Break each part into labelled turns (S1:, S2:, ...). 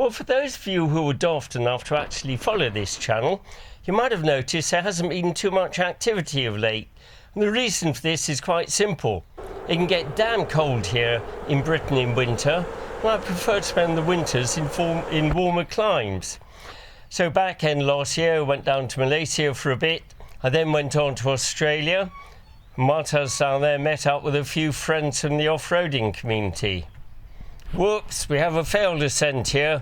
S1: Well, for those of you who are daft enough to actually follow this channel, you might have noticed there hasn't been too much activity of late. And the reason for this is quite simple. It can get damn cold here in Britain in winter, and I prefer to spend the winters in warmer climes. So back end last year I went down to Malaysia for a bit. I then went on to Australia, and whilst I was down there met up with a few friends from the off-roading community. Whoops, we have a failed ascent here.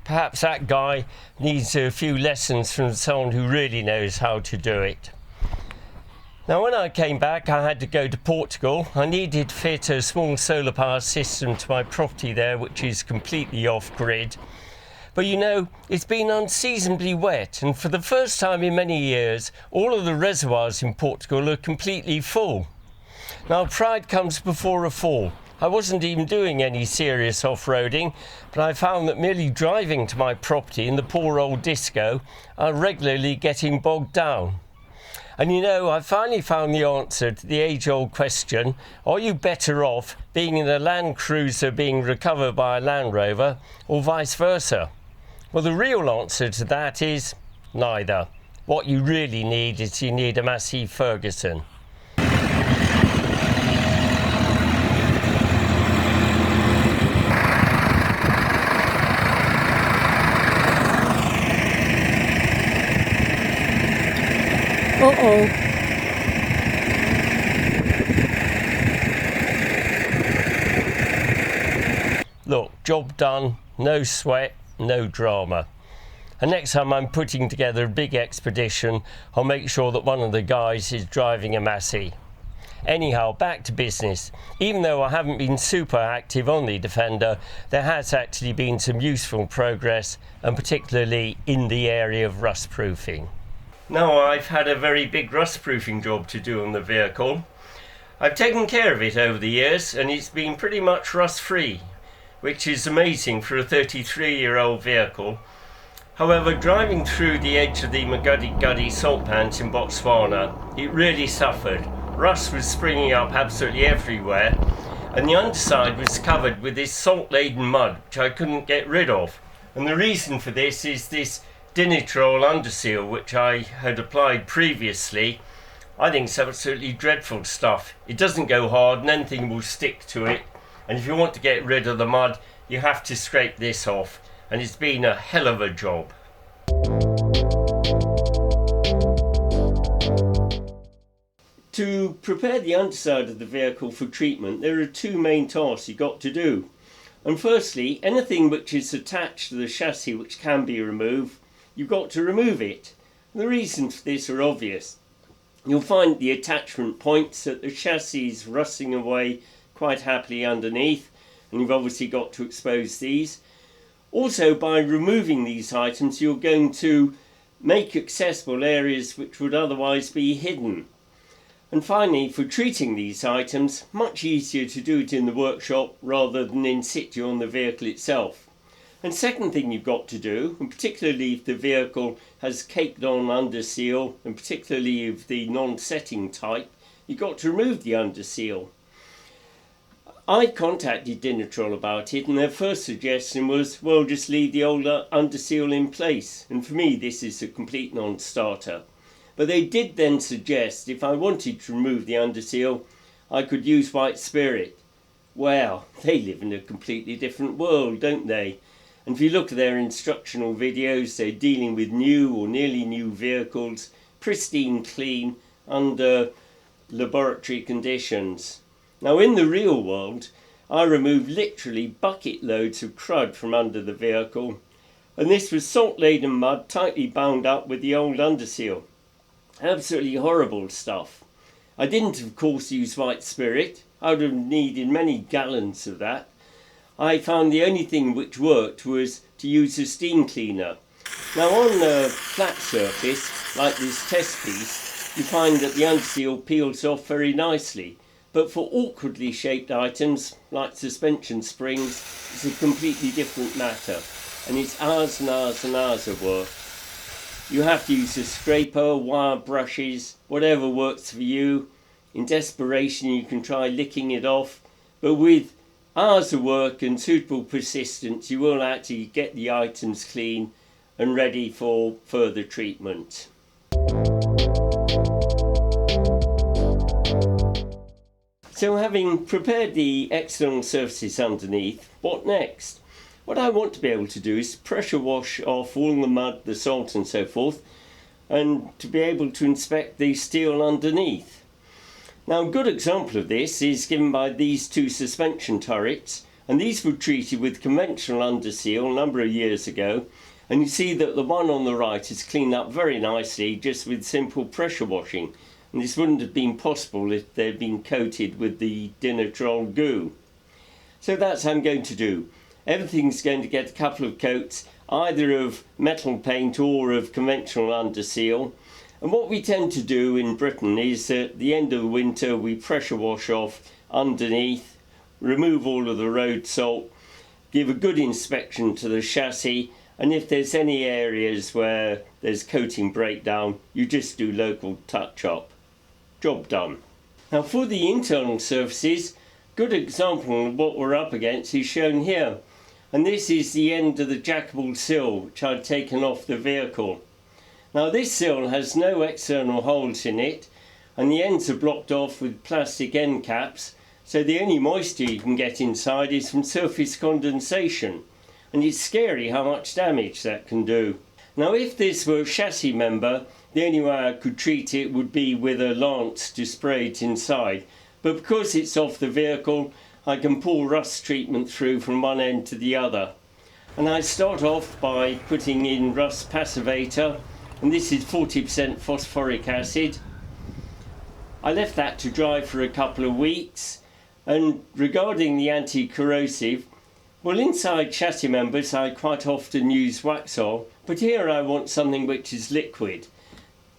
S1: Perhaps that guy needs a few lessons from someone who really knows how to do it. Now when I came back I had to go to Portugal. I needed to fit a small solar power system to my property there, which is completely off-grid. But you know, it's been unseasonably wet, and for the first time in many years all of the reservoirs in Portugal are completely full. Now pride comes before a fall. I wasn't even doing any serious off-roading, but I found that merely driving to my property in the poor old disco are regularly getting bogged down. And you know, I finally found the answer to the age-old question, are you better off being in a Land Cruiser being recovered by a Land Rover, or vice versa? Well, the real answer to that is neither. What you really need is you need a Massey Ferguson.
S2: Uh-oh.
S1: Look, job done, no sweat, no drama. And next time I'm putting together a big expedition, I'll make sure that one of the guys is driving a Massey. Anyhow, back to business. Even though I haven't been super active on the Defender, there has actually been some useful progress, and particularly in the area of rustproofing. Now I've had a very big rustproofing job to do on the vehicle. I've taken care of it over the years and it's been pretty much rust-free, which is amazing for a 33-year-old vehicle. However, driving through the edge of the Magadi Guddy salt pans in Botswana, it really suffered. Rust was springing up absolutely everywhere, and the underside was covered with this salt-laden mud, which I couldn't get rid of. And the reason for this is this Dinitrol underseal, which I had applied previously. I think it's absolutely dreadful stuff. It doesn't go hard and anything will stick to it. And if you want to get rid of the mud, you have to scrape this off. And it's been a hell of a job. To prepare the underside of the vehicle for treatment, there are two main tasks you've got to do. And firstly, anything which is attached to the chassis which can be removed, you've got to remove it. The reasons for this are obvious. You'll find the attachment points that the chassis is rusting away quite happily underneath, and you've obviously got to expose these. Also, by removing these items you're going to make accessible areas which would otherwise be hidden. And finally, for treating these items, much easier to do it in the workshop rather than in situ on the vehicle itself. And second thing you've got to do, and particularly if the vehicle has caked on underseal, and particularly if the non-setting type, you've got to remove the underseal. I contacted Dinitrol about it, and their first suggestion was, well, just leave the old underseal in place. And for me this is a complete non-starter. But they did then suggest if I wanted to remove the underseal, I could use white spirit. Well, they live in a completely different world, don't they? And if you look at their instructional videos, they're dealing with new or nearly new vehicles, pristine clean, under laboratory conditions. Now in the real world, I removed literally bucket loads of crud from under the vehicle, and this was salt-laden mud tightly bound up with the old underseal. Absolutely horrible stuff. I didn't of course use white spirit. I would have needed many gallons of that. I found the only thing which worked was to use a steam cleaner. Now on a flat surface, like this test piece, you find that the underseal peels off very nicely. But for awkwardly shaped items, like suspension springs, it's a completely different matter. And it's hours and hours and hours of work. You have to use a scraper, wire brushes, whatever works for you. In desperation you can try licking it off, but with hours of work and suitable persistence you will actually get the items clean and ready for further treatment. So having prepared the external surfaces underneath, what next? What I want to be able to do is pressure wash off all the mud, the salt and so forth, and to be able to inspect the steel underneath. Now a good example of this is given by these two suspension turrets, and these were treated with conventional underseal a number of years ago, and you see that the one on the right is cleaned up very nicely just with simple pressure washing, and this wouldn't have been possible if they'd been coated with the Dinitrol goo. So that's how I'm going to do. Everything's going to get a couple of coats, either of metal paint or of conventional underseal. And what we tend to do in Britain is at the end of the winter we pressure wash off underneath, remove all of the road salt, give a good inspection to the chassis, and if there's any areas where there's coating breakdown, you just do local touch-up. Job done. Now for the internal surfaces, good example of what we're up against is shown here. And this is the end of the jackable sill which I'd taken off the vehicle. Now this sill has no external holes in it, and the ends are blocked off with plastic end caps, so the only moisture you can get inside is from surface condensation, and it's scary how much damage that can do. Now if this were a chassis member, the only way I could treat it would be with a lance to spray it inside, but because it's off the vehicle I can pour rust treatment through from one end to the other. And I start off by putting in rust passivator, and this is 40% phosphoric acid. I left that to dry for a couple of weeks, and regarding the anti-corrosive, well, inside chassis members I quite often use Waxol, but here I want something which is liquid.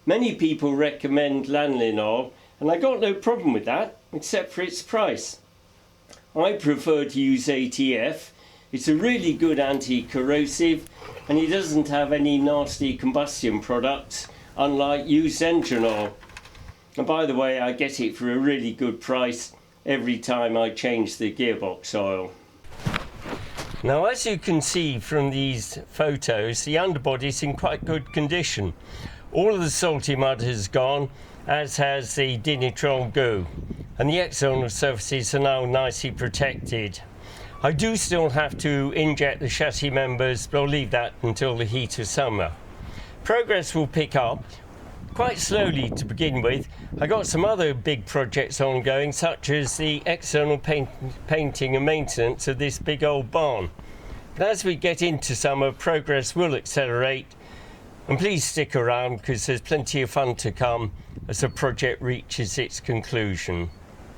S1: Many people recommend lanolin oil, and I got no problem with that except for its price. I prefer to use ATF. It's a really good anti-corrosive, and it doesn't have any nasty combustion products, unlike used engine oil. And by the way, I get it for a really good price every time I change the gearbox oil. Now as you can see from these photos, the underbody is in quite good condition. All of the salty mud has gone, as has the Dinitrol goo, and the external surfaces are now nicely protected. I do still have to inject the chassis members, but I'll leave that until the heat of summer. Progress will pick up quite slowly to begin with. I got some other big projects ongoing, such as the external painting and maintenance of this big old barn. But as we get into summer, progress will accelerate, and please stick around because there's plenty of fun to come as the project reaches its conclusion.